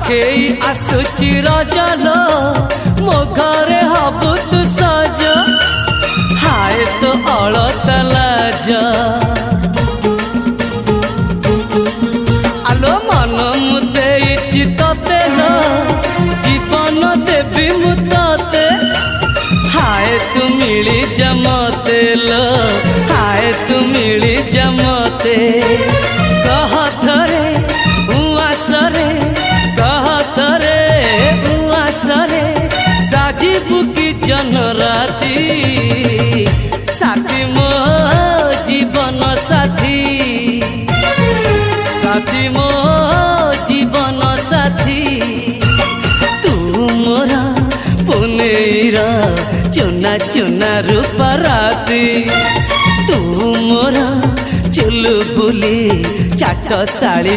पाखेई आसुची रजलो मो घरे हबु तू सज हाय तो अलता लाज आलो मन मु देइछि तते लो जीवन देवी मु तते हाय तू मिली जमते लो हाय तू मिली जमते कह थरे उआसरे कह थरे उआसरे साजिबु की जन राती साथी मो जीवन साथी साथी मो जीवन साथी तू मोरा पुनेरा चुना चुना रूपा राती तू मोरा चुलु बुली चाट साड़ी